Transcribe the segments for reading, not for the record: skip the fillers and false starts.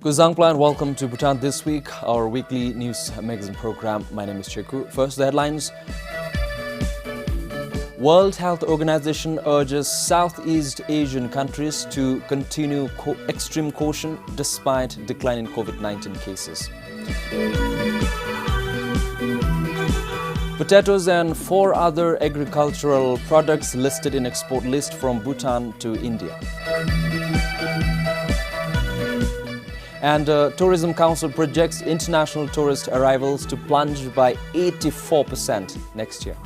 Kuzangpla and welcome to Bhutan This Week, our weekly news magazine program. My name is Cheku. First, the headlines. World Health Organization urges Southeast Asian countries to continue extreme caution despite decline in COVID-19 cases. Potatoes and 4 other agricultural products listed in export list from Bhutan to India. And Tourism Council projects international tourist arrivals to plunge by 84% next year.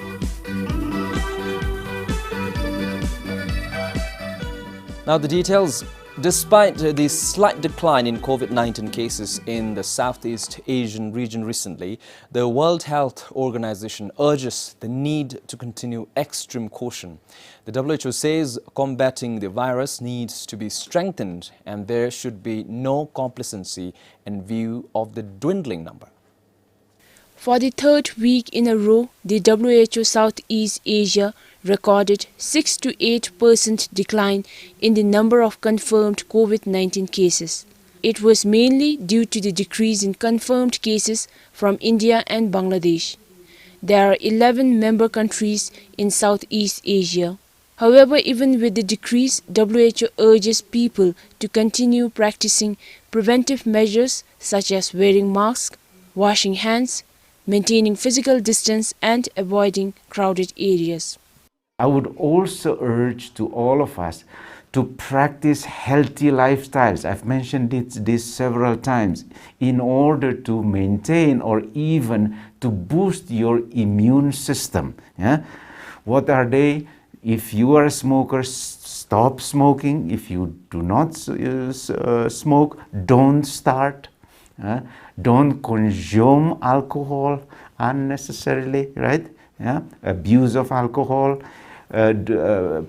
Now the details. Despite the slight decline in COVID-19 cases in the Southeast Asian region recently, the World Health Organization urges the need to continue extreme caution. The WHO says combating the virus needs to be strengthened and there should be no complacency in view of the dwindling number. For the third week in a row, the WHO Southeast Asia recorded 6 to 8% decline in the number of confirmed COVID-19 cases. It was mainly due to the decrease in confirmed cases from India and Bangladesh. There are 11 member countries in Southeast Asia. However, even with the decrease, WHO urges people to continue practicing preventive measures such as wearing masks, washing hands, maintaining physical distance and avoiding crowded areas. I would also urge to all of us to practice healthy lifestyles. I've mentioned this several times in order to maintain or even to boost your immune system. Yeah? What are they? If you are a smoker, stop smoking. If you do not smoke, don't start. Don't consume alcohol unnecessarily, right? Yeah? Abuse of alcohol,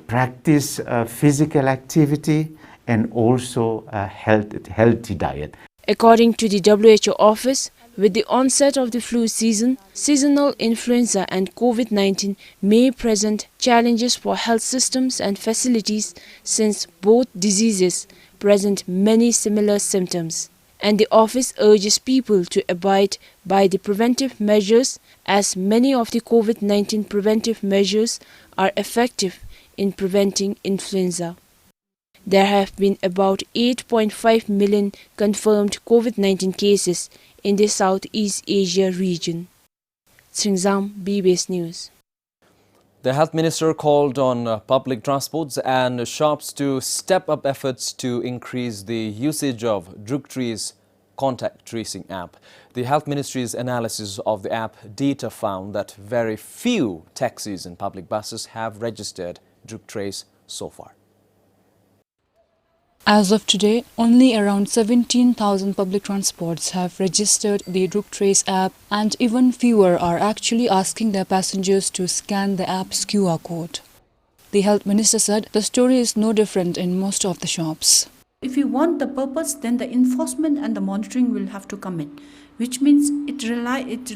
practice physical activity, and also a healthy diet. According to the WHO office, with the onset of the flu season, seasonal influenza and COVID-19 may present challenges for health systems and facilities since both diseases present many similar symptoms. And the office urges people to abide by the preventive measures as many of the COVID-19 preventive measures are effective in preventing influenza. There have been about 8.5 million confirmed COVID-19 cases in the Southeast Asia region. Tsingzam, BBS News. The Health Minister called on public transports and shops to step up efforts to increase the usage of Drug-Tree's contact tracing app. The Health Ministry's analysis of the app data found that very few taxis and public buses have registered Drug-Trace so far. As of today, only around 17,000 public transports have registered the Drug-Trace app, and even fewer are actually asking their passengers to scan the app's QR code. The Health Minister said the story is no different in most of the shops. If you want the purpose, then the enforcement and the monitoring will have to come in, which means it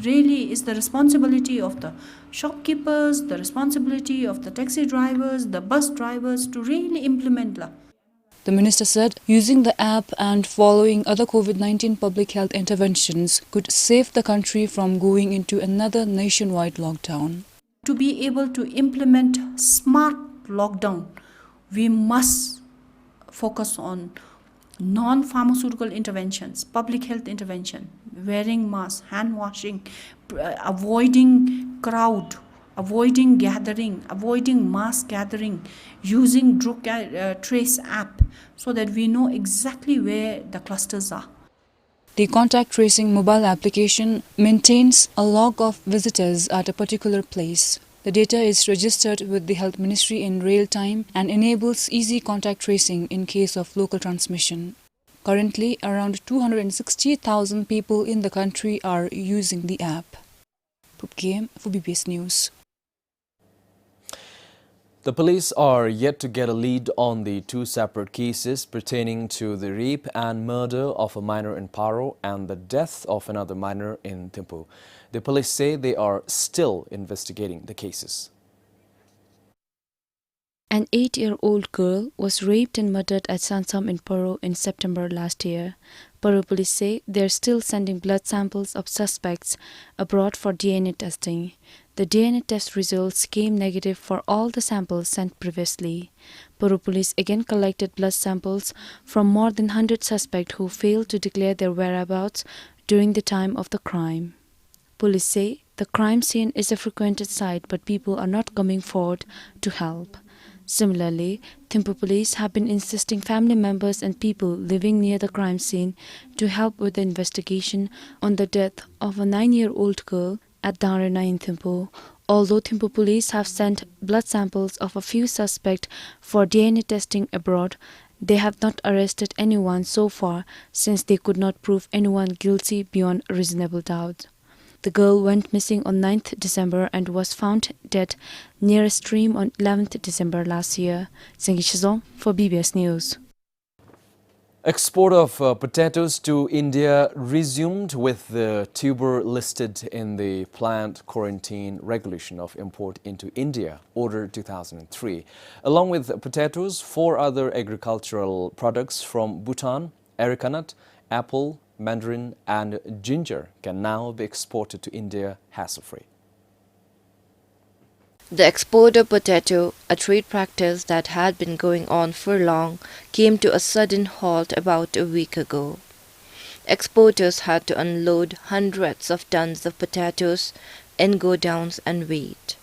really is the responsibility of the shopkeepers, the responsibility of the taxi drivers, the bus drivers to really implement. The Minister said using the app and following other COVID-19 public health interventions could save the country from going into another nationwide lockdown. To be able to implement smart lockdown, we must focus on non-pharmaceutical interventions, public health intervention, wearing masks, hand washing, avoiding crowd, avoiding gathering, avoiding mass gathering, using Drug-Trace app so that we know exactly where the clusters are. The contact tracing mobile application maintains a log of visitors at a particular place. The data is registered with the Health Ministry in real time and enables easy contact tracing in case of local transmission. Currently, around 260,000 people in the country are using the app. Pupkam for BBS News. The police are yet to get a lead on the 2 separate cases pertaining to the rape and murder of a minor in Paro and the death of another minor in Thimphu. The police say they are still investigating the cases. An 8-year-old girl was raped and murdered at Sansam in Paro in September last year. Paru police say they are still sending blood samples of suspects abroad for DNA testing. The DNA test results came negative for all the samples sent previously. Paru police again collected blood samples from more than 100 suspects who failed to declare their whereabouts during the time of the crime. Police say the crime scene is a frequented site, but people are not coming forward to help. Similarly, Thimphu police have been insisting family members and people living near the crime scene to help with the investigation on the death of a 9-year-old girl at Dharana in Thimphu. Although Thimphu police have sent blood samples of a few suspects for DNA testing abroad, they have not arrested anyone so far since they could not prove anyone guilty beyond reasonable doubt. The girl went missing on 9th December and was found dead near a stream on 11th December last year. Sengi Shizong for BBS News. Export of potatoes to India resumed with the tuber listed in the planned quarantine regulation of import into India, Order 2003. Along with potatoes, 4 other agricultural products from Bhutan, areca nut, apple, mandarin and ginger can now be exported to India hassle-free. The export of potato, a trade practice that had been going on for long, came to a sudden halt about a week ago. Exporters had to unload hundreds of tons of potatoes in godowns and wait.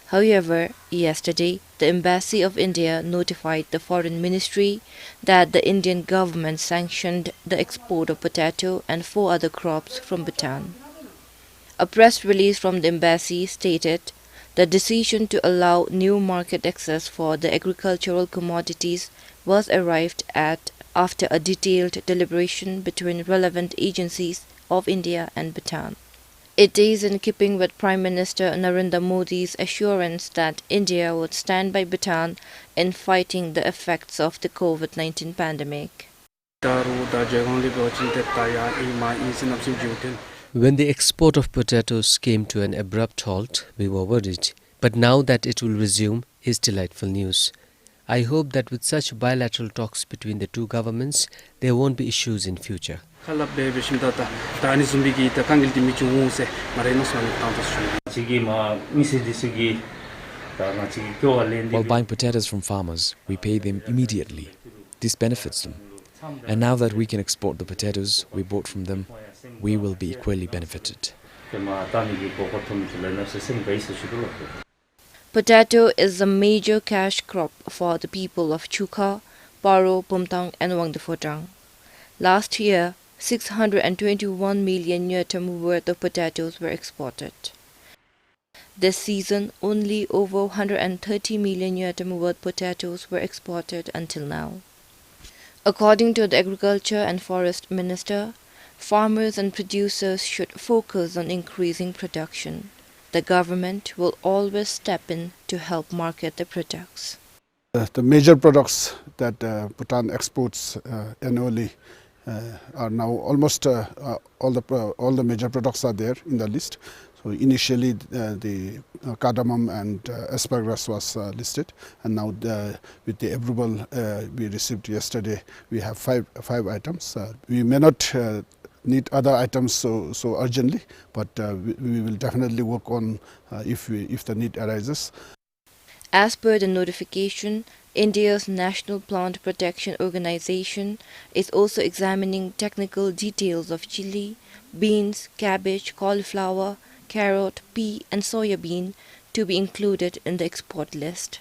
However, yesterday, the Embassy of India notified the Foreign Ministry that the Indian government sanctioned the export of potato and 4 other crops from Bhutan. A press release from the embassy stated the decision to allow new market access for the agricultural commodities was arrived at after a detailed deliberation between relevant agencies of India and Bhutan. It is in keeping with Prime Minister Narendra Modi's assurance that India would stand by Bhutan in fighting the effects of the COVID-19 pandemic. When the export of potatoes came to an abrupt halt, we were worried. But now that it will resume is delightful news. I hope that with such bilateral talks between the 2 governments, there won't be issues in future. While buying potatoes from farmers, we pay them immediately. This benefits them. And now that we can export the potatoes we bought from them, we will be equally benefited. Potato is a major cash crop for the people of Chukha, Paro, Pumtang and Wangdapotang. Last year, 621 million yuan worth of potatoes were exported. This season, only over 130 million yuan worth potatoes were exported until now. According to the Agriculture and Forest Minister, farmers and producers should focus on increasing production. The government will always step in to help market the products. The major products that Bhutan exports annually are now almost all the major products are there in the list. So initially the cardamom and asparagus was listed, and now with the approval we received yesterday, we have five items. We may not need other items so urgently, but we will definitely work on if the need arises. As per the notification, India's National Plant Protection Organization is also examining technical details of chili, beans, cabbage, cauliflower, carrot, pea and soya bean to be included in the export list.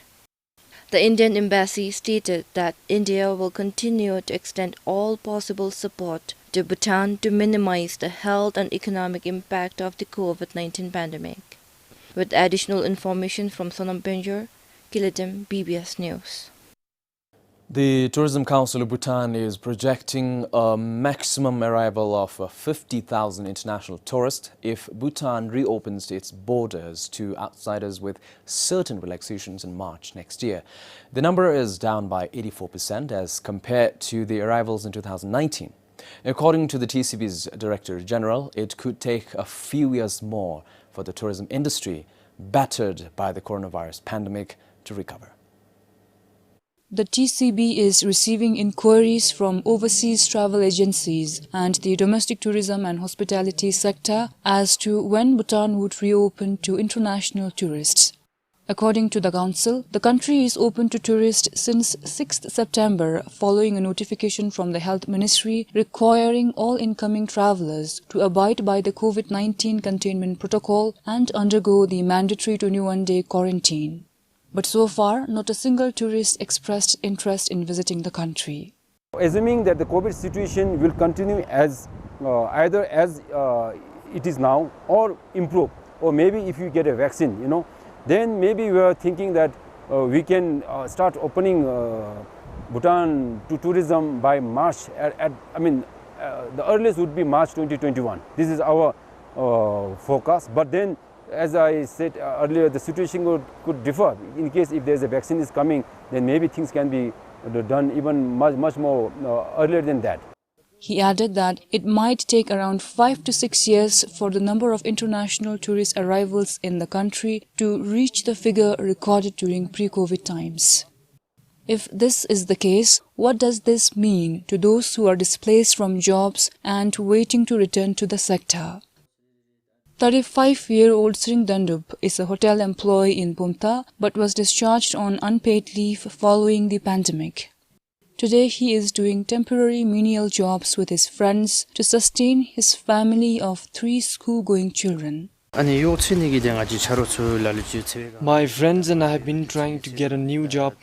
The Indian Embassy stated that India will continue to extend all possible support to Bhutan to minimize the health and economic impact of the COVID-19 pandemic. With additional information from Sonam Benjor, Kiladem, BBS News. The Tourism Council of Bhutan is projecting a maximum arrival of 50,000 international tourists if Bhutan reopens its borders to outsiders with certain relaxations in March next year. The number is down by 84% as compared to the arrivals in 2019. According to the TCB's Director General, it could take a few years more for the tourism industry, battered by the coronavirus pandemic, to recover. The TCB is receiving inquiries from overseas travel agencies and the domestic tourism and hospitality sector as to when Bhutan would reopen to international tourists. According to the council, the country is open to tourists since 6th September following a notification from the Health Ministry requiring all incoming travellers to abide by the COVID-19 containment protocol and undergo the mandatory 21-day quarantine. But so far, not a single tourist expressed interest in visiting the country. Assuming that the COVID situation will continue as either as it is now or improve, or maybe if you get a vaccine, then maybe we are thinking that we can start opening Bhutan to tourism by March. The earliest would be March 2021. This is our forecast. But then, as I said earlier, the situation could differ. In case if there is a vaccine is coming, then maybe things can be done even much more earlier than that. He added that it might take around 5 to 6 years for the number of international tourist arrivals in the country to reach the figure recorded during pre-COVID times. If this is the case, what does this mean to those who are displaced from jobs and waiting to return to the sector? 35-year-old Sring Dandup is a hotel employee in Pumta but was discharged on unpaid leave following the pandemic. Today he is doing temporary menial jobs with his friends to sustain his family of 3 school-going children. My friends and I have been trying to get a new job,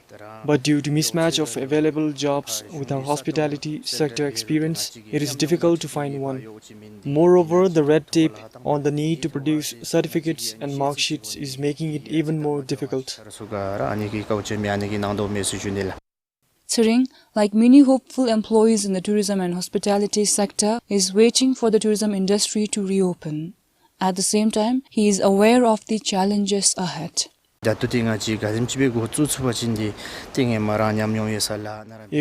but due to mismatch of available jobs with our hospitality sector experience, it is difficult to find one. Moreover, the red tape on the need to produce certificates and mark sheets is making it even more difficult. Tsering, like many hopeful employees in the tourism and hospitality sector, is waiting for the tourism industry to reopen. At the same time, he is aware of the challenges ahead. If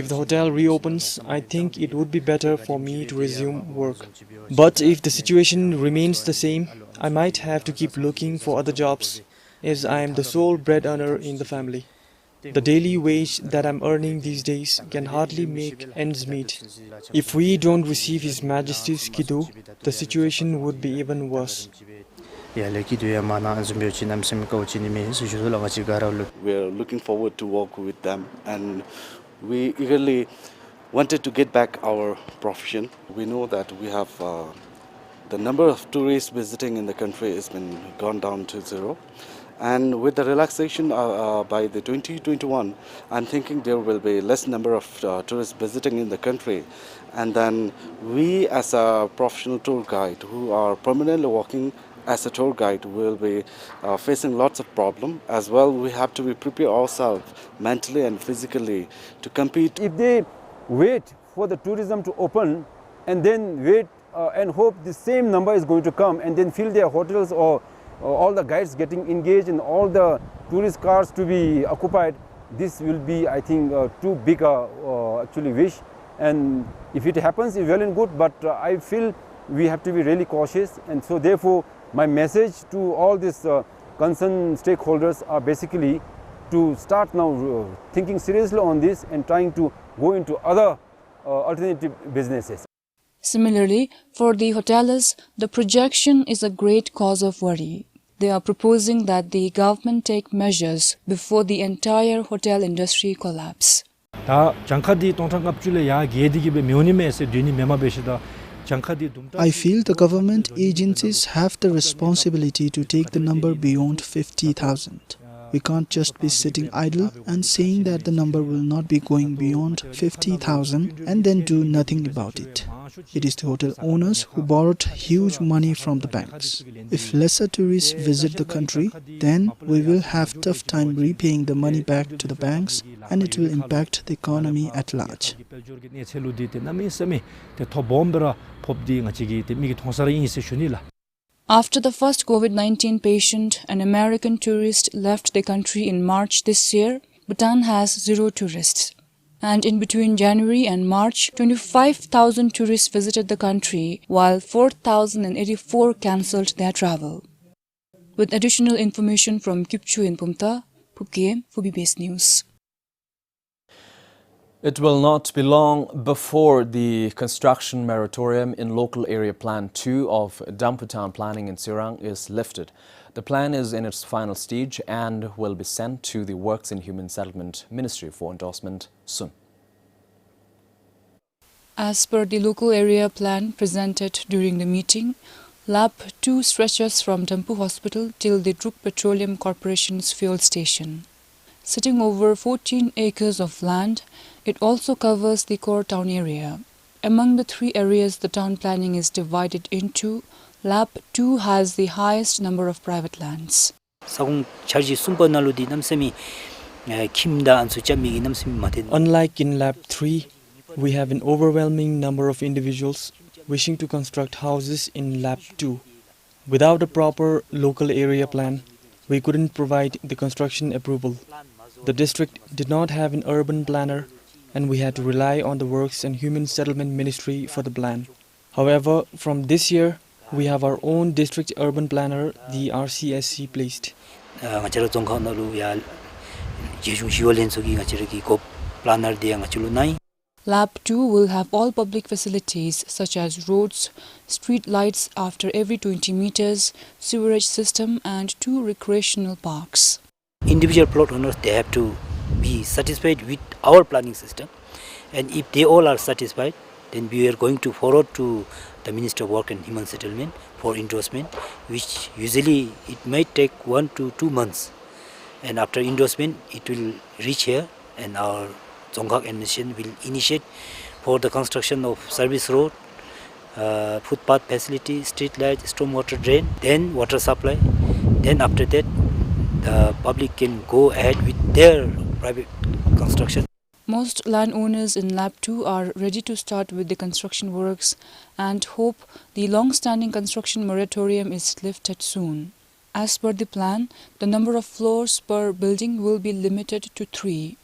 the hotel reopens, I think it would be better for me to resume work. But if the situation remains the same, I might have to keep looking for other jobs, as I am the sole breadwinner in the family. The daily wage that I'm earning these days can hardly make ends meet. If we don't receive His Majesty's Kiddo, the situation would be even worse. We are looking forward to work with them, and we eagerly wanted to get back our profession. We know that we have the number of tourists visiting in the country has been gone down to 0. And with the relaxation by the 2021, I'm thinking there will be less number of tourists visiting in the country. And then we as a professional tour guide who are permanently working as a tour guide will be facing lots of problems. As well, we have to prepare ourselves mentally and physically to compete. If they wait for the tourism to open and then wait and hope the same number is going to come and then fill their hotels or all the guides getting engaged and all the tourist cars to be occupied, this will be, I think, too big a actually wish. And if it happens, it's well and good, but I feel we have to be really cautious. And so therefore, my message to all these concerned stakeholders are basically to start now thinking seriously on this and trying to go into other alternative businesses. Similarly, for the hoteliers, the projection is a great cause of worry. They are proposing that the government take measures before the entire hotel industry collapse. I feel the government agencies have the responsibility to take the number beyond 50,000. We can't just be sitting idle and saying that the number will not be going beyond 50,000 and then do nothing about it. It is the hotel owners who borrowed huge money from the banks. If lesser tourists visit the country, then we will have tough time repaying the money back to the banks, and it will impact the economy at large. After the first COVID-19 patient, an American tourist, left the country in March this year, Bhutan has 0 tourists. And in between January and March, 25,000 tourists visited the country, while 4,084 cancelled their travel. With additional information from Kipchu in Pumta, Phuket for BBS News. It will not be long before the construction moratorium in Local Area Plan 2 of Bhutan Planning in Sirang is lifted. The plan is in its final stage and will be sent to the Works and Human Settlement Ministry for endorsement soon. As per the local area plan presented during the meeting, Lab 2 stretches from Dampu Hospital till the Druk Petroleum Corporation's fuel station. Sitting over 14 acres of land, it also covers the core town area. Among the three areas the town planning is divided into, Lab 2 has the highest number of private lands. Unlike in Lab 3, we have an overwhelming number of individuals wishing to construct houses in Lab 2. Without a proper local area plan, we couldn't provide the construction approval. The district did not have an urban planner, and we had to rely on the Works and Human Settlement Ministry for the plan. However, from this year, we have our own district urban planner, the RCSC placed. Lab 2 will have all public facilities such as roads, street lights after every 20 meters, sewerage system and 2 recreational parks. Individual plot owners, they have to be satisfied with our planning system, and if they all are satisfied, then we are going to forward to the Minister of Work and Human Settlement for endorsement, which usually it might take 1 to 2 months, and after endorsement it will reach here, and our Zonghak administration will initiate for the construction of service road, footpath facility, street light, stormwater drain, then water supply. Then after that, the public can go ahead with their private construction. Most landowners in Lab 2 are ready to start with the construction works and hope the long-standing construction moratorium is lifted soon. As per the plan, the number of floors per building will be limited to 3.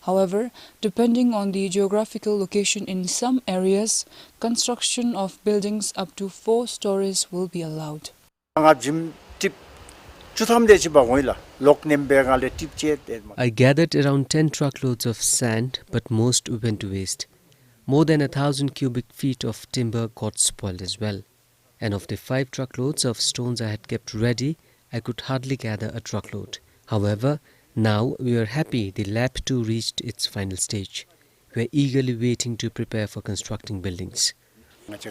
However, depending on the geographical location in some areas, construction of buildings up to 4 stories will be allowed. I gathered around 10 truckloads of sand, but most went to waste. More than 1,000 cubic feet of timber got spoiled as well. And of the 5 truckloads of stones I had kept ready, I could hardly gather a truckload. However, now we are happy the Lab 2 reached its final stage. We are eagerly waiting to prepare for constructing buildings. If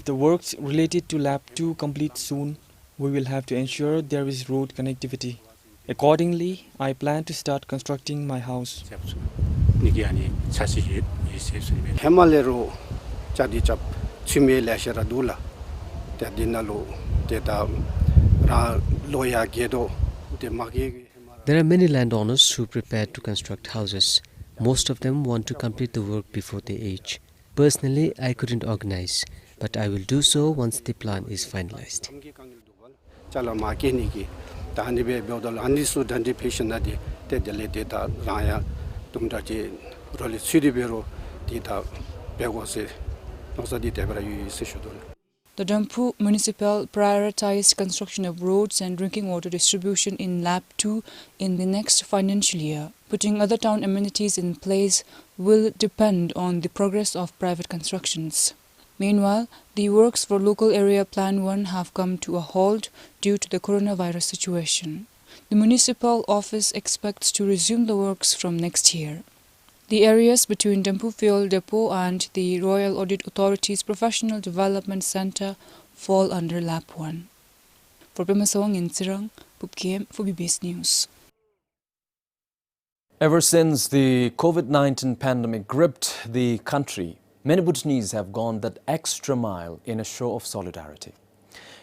the works related to Lab 2 complete soon, we will have to ensure there is road connectivity. Accordingly, I plan to start constructing my house. There are many landowners who prepare to construct houses. Most of them want to complete the work before they age. Personally, I couldn't organize, but I will do so once the plan is finalized. The Dampu municipal prioritized construction of roads and drinking water distribution in Lab 2 in the next financial year. Putting other town amenities in place will depend on the progress of private constructions. Meanwhile, the works for Local Area Plan 1 have come to a halt due to the coronavirus situation. The municipal office expects to resume the works from next year. The areas between Dampu Fuel Depot and the Royal Audit Authority's Professional Development Centre fall under Lab 1. For Premasawang in Sirang, Pupkiem for BBS News. Ever since the COVID-19 pandemic gripped the country, many Bhutanese have gone that extra mile in a show of solidarity.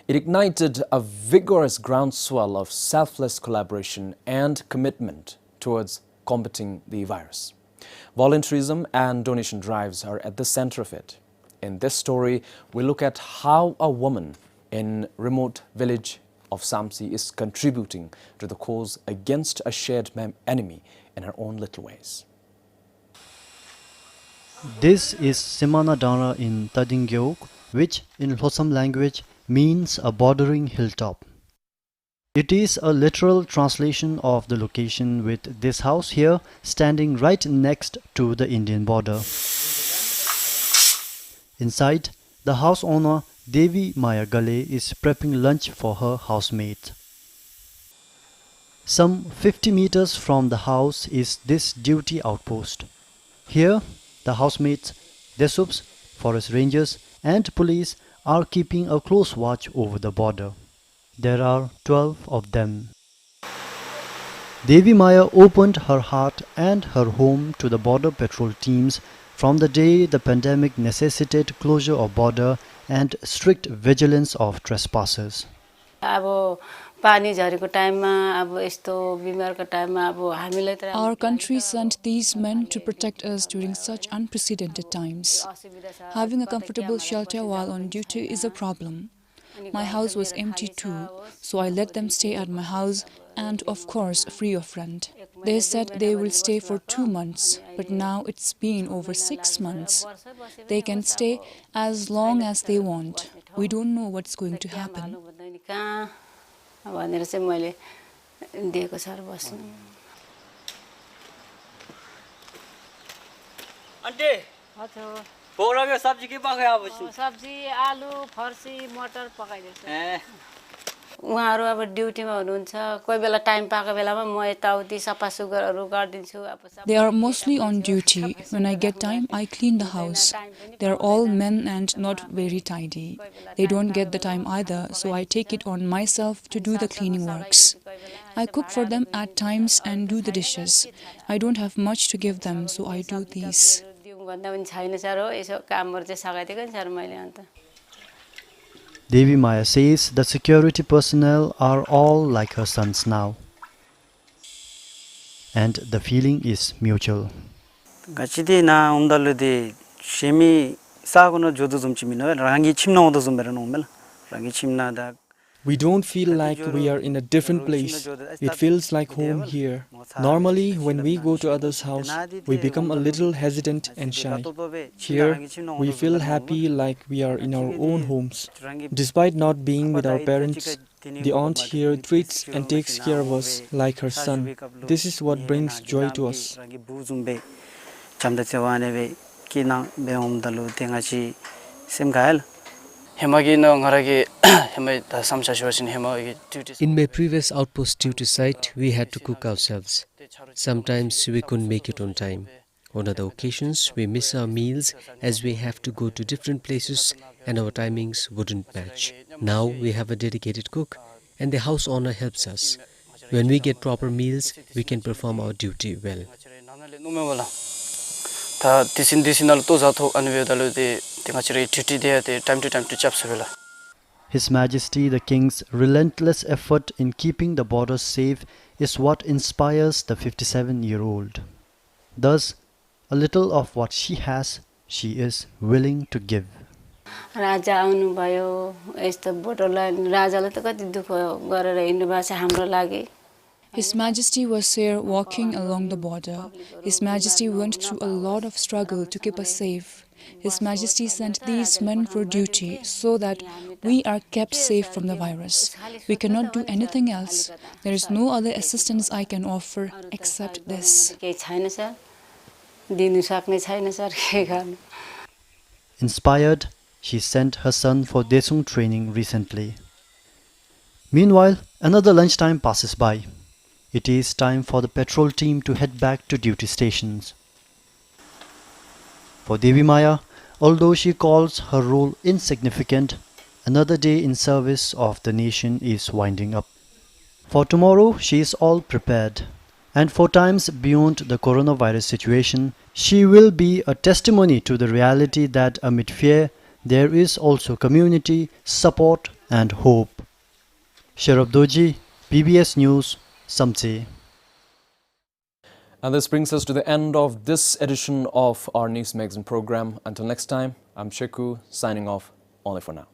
It ignited a vigorous groundswell of selfless collaboration and commitment towards combating the virus. Volunteerism and donation drives are at the center of it. In this story, we look at how a woman in remote village of Samsi is contributing to the cause against a shared enemy in her own little ways. This is Simana Dana in Tadingyok, which in Lhosam language means a bordering hilltop. It is a literal translation of the location, with this house here standing right next to the Indian border. Inside, the house owner Devi Maya Gale is prepping lunch for her housemate. Some 50 meters from the house is this duty outpost. Here, the housemates, Desups, forest rangers and police are keeping a close watch over the border. There are 12 of them. Devi Maya opened her heart and her home to the border patrol teams from the day the pandemic necessitated closure of border and strict vigilance of trespassers. Our country sent these men to protect us during such unprecedented times. Having a comfortable shelter while on duty is a problem. My house was empty too, so I let them stay at my house and, of course, free of rent. They said they will stay for 2 months, but now it's been over 6 months. They can stay as long as they want. We don't know what's going to happen. उहाँहरु अब ड्युटीमा हुनुहुन्छ कोही बेला time पाएको बेलामा म यताउति सफासुग्घरहरु गर्दिन्छु They are mostly on duty. When I get time, I clean the house. They are all men and not very tidy. They don't get the time either, so I take it on myself to do the cleaning works. I cook for them at times and do the dishes. I don't have much to give them, so I do these. Devi Maya says the security personnel are all like her sons now. And the feeling is mutual. We don't feel like we are in a different place. It feels like home here. Normally, when we go to others' house, we become a little hesitant and shy. Here, we feel happy like we are in our own homes. Despite not being with our parents, the aunt here treats and takes care of us like her son. This is what brings joy to us. In my previous outpost duty site, we had to cook ourselves. Sometimes we couldn't make it on time. On other occasions, we miss our meals as we have to go to different places and our timings wouldn't match. Now we have a dedicated cook and the house owner helps us. When we get proper meals, we can perform our duty well. His Majesty the King's relentless effort in keeping the borders safe is what inspires the 57-year-old. Thus, a little of what she has, she is willing to give. राजा आउनुभयो यस्तो बोटरलाई राजाले त कति दुःख गरेर हिँड्नु भएको छ हाम्रो लागि His Majesty was here walking along the border. His Majesty went through a lot of struggle to keep us safe. His Majesty sent these men for duty so that we are kept safe from the virus. We cannot do anything else. There is no other assistance I can offer except this. Inspired, she sent her son for Desung training recently. Meanwhile, another lunchtime passes by. It is time for the patrol team to head back to duty stations. For Devi Maya, although she calls her role insignificant, another day in service of the nation is winding up. For tomorrow, she is all prepared. And for times beyond the coronavirus situation, she will be a testimony to the reality that amid fear, there is also community, support and hope. Sharab Doji, PBS News, Samse. And this brings us to the end of this edition of our News Magazine program. Until next time, I'm Sheku, signing off only for now.